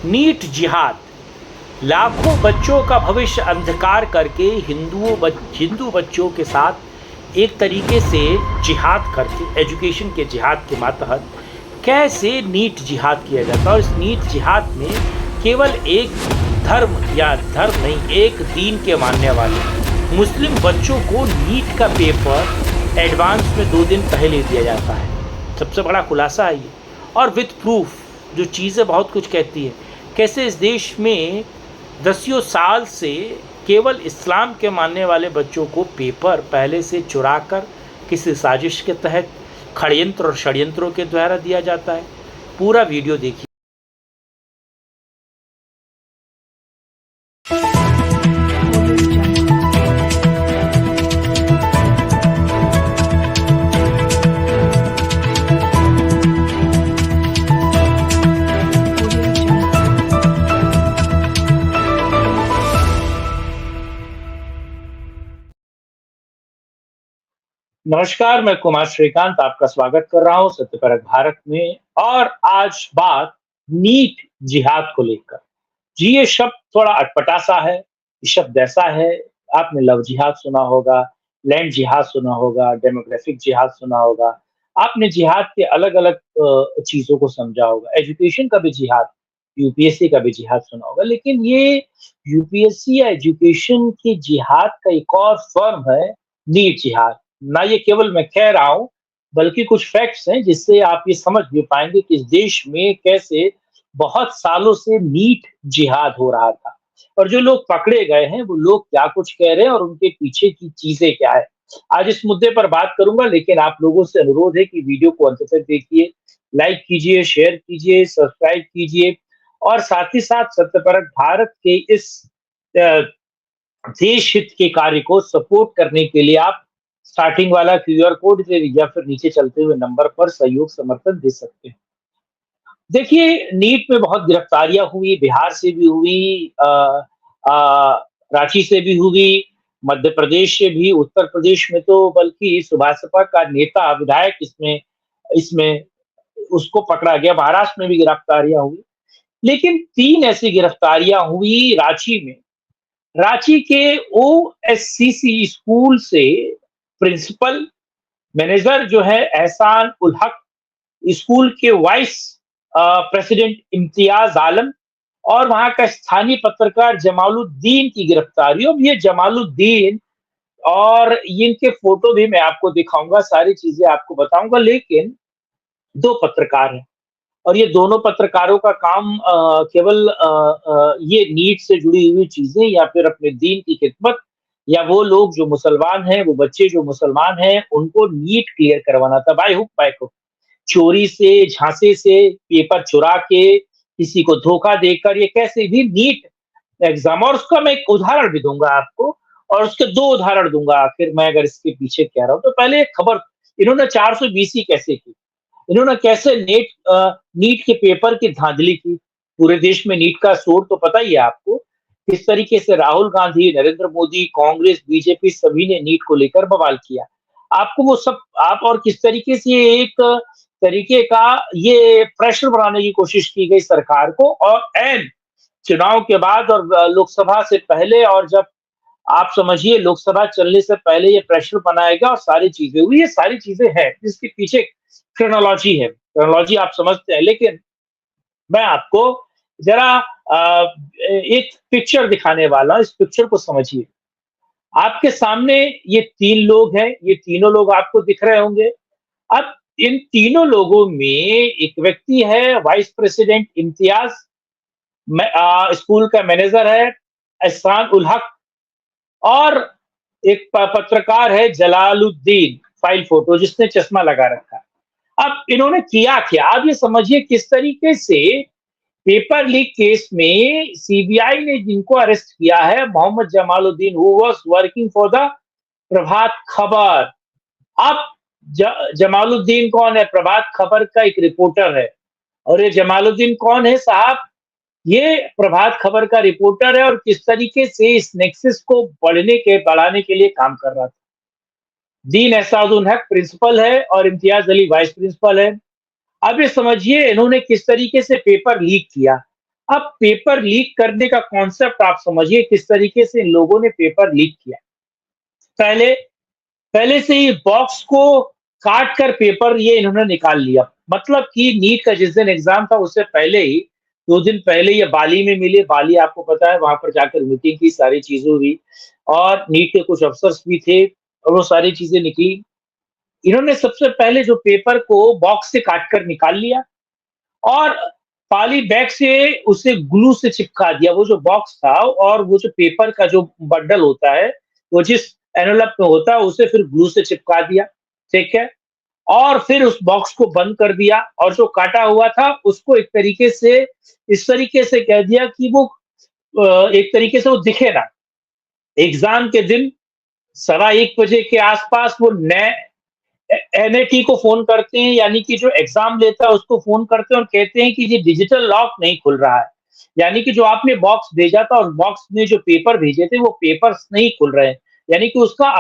NEET जिहाद लाखों बच्चों का भविष्य अंधकार करके हिंदू बच्चों के साथ एक तरीके से जिहाद करके एजुकेशन के जिहाद के मातहत कैसे नीट जिहाद किया जाता है। और इस नीट जिहाद में केवल एक धर्म या धर्म नहीं, एक दीन के मानने वाले मुस्लिम बच्चों को नीट का पेपर एडवांस में 2 दिन पहले दिया जाता है। सबसे बड़ा खुलासा है ये, और विथ प्रूफ जो चीज़ें बहुत कुछ कहती है। कैसे इस देश में दसियों साल से केवल इस्लाम के मानने वाले बच्चों को पेपर पहले से चुरा कर किसी साजिश के तहत षड्यंत्र और षड्यंत्रों के द्वारा दिया जाता है। पूरा वीडियो देखिए। नमस्कार, मैं कुमार श्रीकांत आपका स्वागत कर रहा हूं सत्यपरक भारत में। और आज बात नीट जिहाद को लेकर। जी, ये शब्द थोड़ा अटपटा सा है। ये शब्द ऐसा है, आपने लव जिहाद सुना होगा, लैंड जिहाद सुना होगा, डेमोग्राफिक जिहाद सुना होगा। आपने जिहाद के अलग-अलग चीज़ों को समझा होगा। एजुकेशन का भी जिहाद, यूपीएससी का भी जिहाद सुना होगा। लेकिन ये यूपीएससी या एजुकेशन के जिहाद का एक और फॉर्म है नीट जिहाद। ना ये केवल मैं कह रहा हूँ, बल्कि कुछ फैक्ट्स हैं जिससे आप ये समझ भी पाएँगे कि इस देश में कैसे बहुत सालों से नीट जिहाद हो रहा था। और जो लोग पकड़े गए हैं, वो लोग क्या कुछ कह रहे हैं और उनके पीछे की चीज़ें क्या है। आज इस मुद्दे पर बात करूँगा, लेकिन आप लोगों से अनुरोध है कि वीडियो को अंत तक देखिए, लाइक कीजिए, शेयर कीजिए, सब्सक्राइब कीजिए और साथ ही साथ सत्यपरक भारत के इस अ, देश हित के कार्य को सपोर्ट करने के लिए आप स्टार्टिंग वाला क्यूआर कोड या फिर नीचे चलते हुए नंबर पर सहयोग समर्थन दे सकते हैं। देखिए, नीट में बहुत गिरफ्तारियां हुई, बिहार से भी हुई, रांची से भी हुई, मध्य प्रदेश से भी, उत्तर प्रदेश में तो बल्कि सुभाषपा का नेता विधायक इसमें इसमें उसको पकड़ा गया। महाराष्ट्र में भी गिरफ्तारियां हुई, लेकिन 3 ऐसी गिरफ्तारियां हुई रांची में। रांची के ओएससीसी स्कूल से प्रिंसिपल मैनेजर जो है एहसान उल हक, स्कूल के वाइस प्रेसिडेंट इम्तियाज आलम और वहां का स्थानीय पत्रकार जमालुद्दीन की गिरफ्तारी। अब ये जमालुद्दीन और इनके फोटो भी मैं आपको दिखाऊंगा, सारी चीजें आपको बताऊंगा। लेकिन 2 पत्रकार हैं और ये दोनों पत्रकारों का काम केवल ये नीट से जुड़ी हुई चीजें या फिर अपने दीन की खिदमत, या वो लोग जो मुसलमान हैं, वो बच्चे जो मुसलमान हैं, उनको नीट क्लियर करवाना था बाय हुक बाय क्रुक। चोरी से, झांसे से, पेपर चुरा के, किसी को धोखा देकर ये कैसे भी नीट एग्जाम। और उसका मैं एक उदाहरण भी दूंगा आपको, और उसके 2 उदाहरण दूंगा आखिर मैं अगर इसके पीछे कह रहा हूं। तो पहले एक खबर, इन्होंने 420 कैसे की, इन्होंने कैसे नीट के पेपर की धांधली की। पूरे देश में नीट का शोर तो पता ही है आपको, किस तरीके से राहुल गांधी, नरेंद्र मोदी, कांग्रेस, बीजेपी सभी ने नीट को लेकर बवाल किया। आपको वो सब आप और किस तरीके से एक तरीके का ये प्रेशर बनाने की कोशिश की गई सरकार को, और एन चुनाव के बाद और लोकसभा से पहले, और जब आप समझिए लोकसभा चलने से पहले ये प्रेशर बनाएगा और सारी चीजें हुई। ये सारी चीजें हैं जिसके पीछे क्रोनोलॉजी है, क्रोनोलॉजी आप समझते हैं। लेकिन मैं आपको जरा एक पिक्चर दिखाने वाला हूं, इस पिक्चर को समझिए। आपके सामने ये 3 लोग हैं, ये तीनों लोग आपको दिख रहे होंगे। अब इन तीनों लोगों में एक व्यक्ति है वाइस प्रेसिडेंट इम्तियाज, स्कूल का मैनेजर है एहसान उल हक, और एक पत्रकार है जलालुद्दीन, फाइल फोटो जिसने चश्मा लगा रखा है। अब इन्होंने किया क्या, आप ये समझिए किस तरीके से पेपर लीक केस में सीबीआई ने जिनको अरेस्ट किया है, Mohammad Jamaluddin who was working for the Prabhat Khabar. अब जमालुद्दीन कौन है? प्रभात खबर का एक रिपोर्टर है। और ये जमालुद्दीन कौन है साहब? ये प्रभात खबर का रिपोर्टर है और किस तरीके से इस नेक्सस को बढ़ाने के लिए काम कर रहा था। दीन एहसानुल हक प्रिंसिपल है और इम्तियाज अली वाइस प्रिंसिपल है। अब ये समझिए इन्होंने किस तरीके से पेपर लीक किया। अब पेपर लीक करने का कॉन्सेप्ट आप समझिए किस तरीके से इन लोगों ने पेपर लीक किया। पहले पहले से ही बॉक्स को काट कर पेपर ये इन्होंने निकाल लिया। मतलब कि नीट का जिस दिन एग्ज़ाम था उससे पहले ही 2 दिन पहले ये बाली में मिले, बाली आपको पता है वहाँ पर जाकर मीटिंग की, सारी चीज़ें हुई और नीट के कुछ अफ़सर्स भी थे और वो सारी चीज़ें निकली। इन्होंने सबसे पहले जो पेपर को बॉक्स से काट कर निकाल लिया और पॉली बैग से उसे ग्लू से चिपका दिया। वो जो बॉक्स था और वो जो पेपर का जो बंडल होता है, वो जिस एनवेलप में होता है उसे फिर ग्लू से चिपका दिया, ठीक है? और फिर उस बॉक्स को बंद कर दिया और जो काटा हुआ था उसको एक तरीके से इस तरीके से कह दिया कि वो एक तरीके से वो दिखे ना। एग्ज़ाम के दिन सवा 1 बजे के आस-पास वो नए एनएटी को फ़ोन करते हैं यानी कि जो एग्ज़ाम लेता है उसको फ़ोन करते हैं और कहते हैं कि ये डिजिटल लॉक नहीं खुल रहा है। यानी कि जो आपने बॉक्स भेजा था और बॉक्स में जो पेपर भेजे थे वो पेपर्स नहीं खुल रहे हैं। यानी कि उसका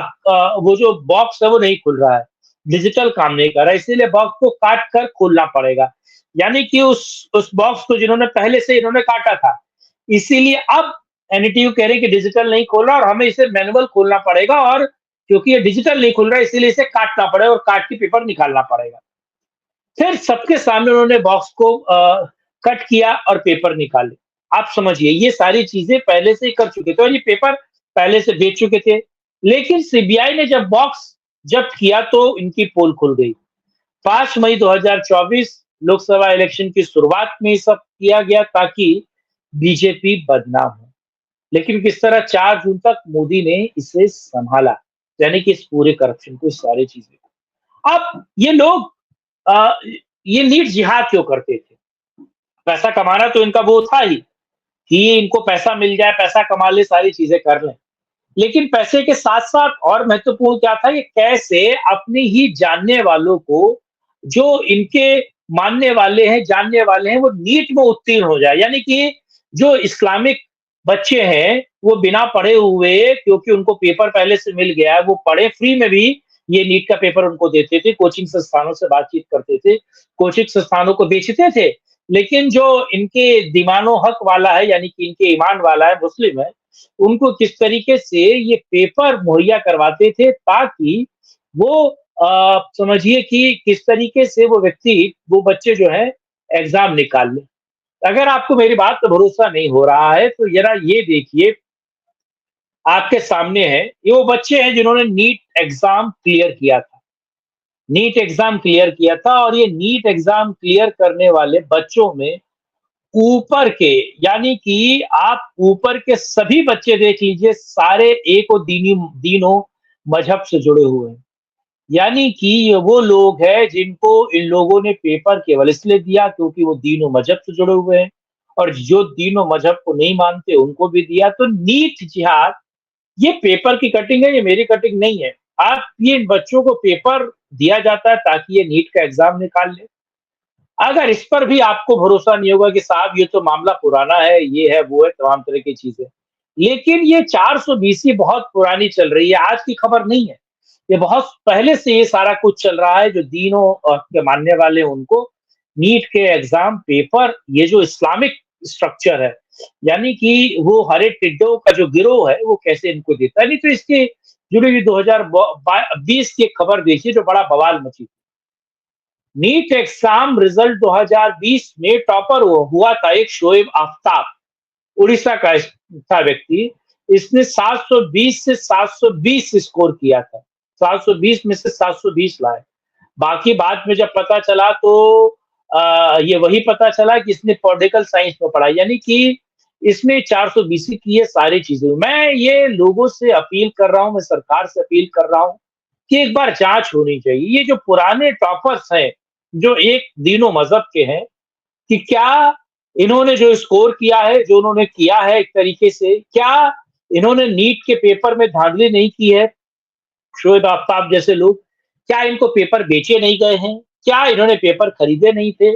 वो जो बॉक्स है वो नहीं खुल रहा है। डिजिटल काम नहीं कर रहा है इसीलिए बॉक्स को काट कर खोलना पड़ेगा। यानी कि उस बॉक्स को जिन्होंने पहले से इन्होंने काटा था। इसीलिए अब एनईटीयू कह रहे हैं कि डिजिटल नहीं खोल रहा और हमें इसे मैनुअल खोलना पड़ेगा और क्योंकि ये डिजिटल नहीं खुल रहा है इसीलिए इसे काटना पड़ेगा और काट के पेपर निकालना पड़ेगा। फिर सबके सामने उन्होंने बॉक्स को कट किया और पेपर निकाले। आप समझिए ये सारी चीज़ें पहले से ही कर चुके थे और ये पेपर पहले से भेज चुके थे। लेकिन सीबीआई ने जब बॉक्स जब्त किया तो इनकी पोल खुल गई। 5 मई 2024 लोकसभा इलेक्शन की शुरुआत में ये सब किया गया ताकि बीजेपी बदनाम हो। लेकिन किस तरह 4 जून तक मोदी ने इसे सँभाला, यानी कि इस पूरे करप्शन को, इस सारी चीज़ें को। अब ये लोग अ, ये नीट जिहाद क्यों करते थे? पैसा कमाना तो इनका वो था ही, कि इनको पैसा मिल जाए, पैसा कमा ले, सारी चीज़ें कर लें। लेकिन पैसे के साथ-साथ और महत्वपूर्ण क्या था, ये कैसे अपने ही जानने वालों को, जो इनके मानने वाले हैं, जानने वाले हैं, वो नीट में उत्तीर्ण हो जाए। यानी कि जो इस्लामिक बच्चे हैं, वो बिना पढ़े हुए क्योंकि उनको पेपर पहले से मिल गया है, वो पढ़े फ्री में भी ये नीट का पेपर उनको देते थे, कोचिंग संस्थानों से बातचीत करते थे, कोचिंग संस्थानों को बेचते थे। लेकिन जो इनके दीवानो-हक वाला है, यानी कि इनके ईमान वाला है, मुस्लिम है, उनको किस तरीके से ये पेपर मुहैया करवाते थे ताकि वो समझिए कि किस तरीके से वो व्यक्ति, वो बच्चे जो हैं एग्ज़ाम निकाल लें। अगर आपको मेरी बात पे भरोसा नहीं हो रहा है तो ज़रा ये देखिए, आपके सामने है, ये वो बच्चे हैं जिन्होंने नीट एग्ज़ाम क्लियर किया था। नीट एग्ज़ाम क्लियर किया था और ये नीट एग्ज़ाम क्लियर करने वाले बच्चों में ऊपर के, यानी कि आप ऊपर के सभी बच्चे देख लीजिए, सारे एक और दीनों मज़हब से जुड़े हुए हैं। यानी कि ये वो लोग हैं जिनको इन लोगों ने पेपर केवल इसलिए दिया क्योंकि वो दीनों मज़हब से जुड़े हुए हैं और जो दीनों मज़हब को नहीं मानते उनको भी दिया। तो नीट जिहाद, ये पेपर की कटिंग है, ये मेरी कटिंग नहीं है। आप ये इन बच्चों को पेपर दिया जाता है ताकि ये नीट का एग्ज़ाम निकाल लें। अगर इस पर भी आपको भरोसा नहीं होगा कि साहब ये तो मामला पुराना है, ये है, वो है, तमाम तरह की चीज़ें। लेकिन ये 420 बहुत पुरानी चल रही है, आज की खबर नहीं है। ये बहुत पहले से ये सारा कुछ चल रहा है, जो दीनों के मानने वाले हैं उनको नीट के एग्ज़ाम पेपर, ये जो इस्लामिक स्ट्रक्चर है, यानी कि वो हरे टिड्डों का जो गिरोह है, वो कैसे इनको देता है। नहीं तो इसकी जुड़ी हुई 2000 बा 20 की एक खबर देखिए जो बड़ा बवाल मची। नीट एग्जाम रिजल्ट 2020 में टॉपर हुआ था एक शोएब आफ्ताब, उड़ीसा का था व्यक्ति। इसने 720 से 720 स्कोर किया था। 720 में से 720 लाए। बाकी बाद में जब पता चला तो ये वही पता चला कि इसने पॉलिटिकल साइंस में पढ़ा, यानी कि इसने 420 की ये सारी चीजें। मैं ये लोगों से अपील कर रहा हूँ, मैं सरकार से अपील कर रहा हूँ कि एक बार जांच होनी चाहिए। ये जो पुराने टॉपर्स हैं, जो एक दीनों मज़हब के हैं, कि क्या इन्होंने जो स्कोर किया है, जो उन्होंने किया है एक तरीके से, क्या इन्होंने नीट के पेपर में धांधली नहीं की है? शोएब आफ्ताब जैसे लोग, क्या इनको पेपर बेचे नहीं गए हैं? क्या इन्होंने पेपर खरीदे नहीं थे?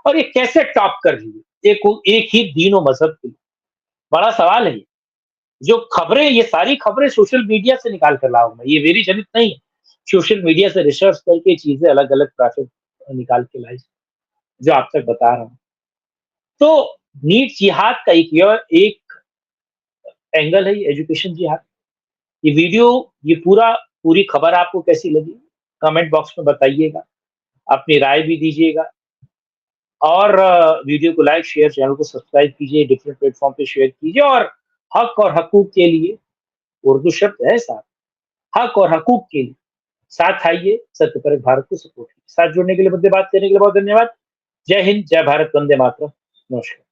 और ये कैसे टॉप कर लिए? एक ही दीन और मज़हब के? बड़ा सवाल है ये। जो खबरें, ये सारी खबरें सोशल मीडिया से निकाल कर लाया हूँ मैं, ये मेरी जनित नहीं है। सोशल मीडिया से रिसर्च करके चीज़ें अलग-अलग ट्रैफिक निकाल के लाई, जो आप तक बता रहा हूँ। तो नीट जिहाद का एक एंगल है, ये एजुकेशन जिहाद। ये वीडियो, ये पूरी खबर आपको कैसी लगी? कमेंट बॉक्स में बताइएगा, अपनी राय भी दीजिएगा और वीडियो को लाइक, शेयर, चैनल को सब्सक्राइब कीजिए, डिफरेंट प्लेटफ़ॉर्म पे शेयर कीजिए और हक और हकूक के लिए, उर्दू शब्द है साथ, हक और हकूक के लिए साथ आइए, सत्य परक भारत को सपोर्ट कीजिए। साथ जुड़ने के लिए, मुझसे बात करने के लिए बहुत धन्यवाद। जय हिंद, जय भारत, वंदे मातरम। नमस्कार।